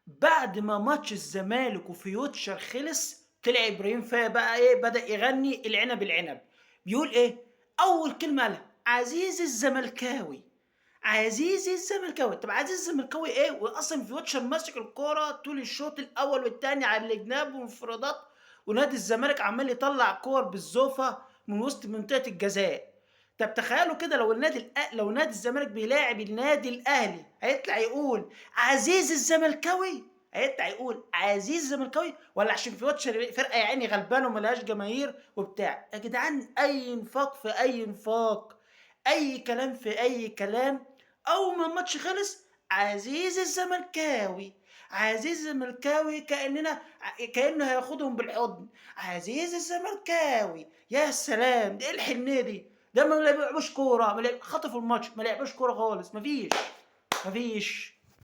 بعد ما ماتش الزمالك وفيوتشر خلص، طلع إبراهيم فايق بقى إيه، بدأ يغني العنب العنب. بيقول إيه؟ أول كلمة قالها: عزيزي الزملكاوي، عزيزي الزملكاوي. طب عزيزي الزملكاوي إيه؟ وأصلا فيوتشر ماسك الكورة طول الشوط الأول والتاني على الجناب وانفرادات، ونادي الزمالك عمال يطلع كور بالزوفة من وسط منطقة الجزاء. طب تخيلوا كده، لو نادي الزمالك بيلاعب النادي الاهلي، هيطلع يقول عزيز الزملكاوي؟ هيطلع يقول عزيز الزملكاوي؟ ولا عشان في واتش فرقه يا عيني غلبانه وملهاش جماهير وبتاع؟ يا جدعان، اي نفاق في اي نفاق، اي كلام في اي كلام. اول ما الماتش خلص: عزيز الزملكاوي، عزيز الزملكاوي، كانه هياخدهم بالحضن. عزيز الزملكاوي، يا سلام، ده ايه الحنيه دي؟ ده ما لعبوش كوره، خطفوا الماتش، ما لعبوش كوره خالص، مفيش.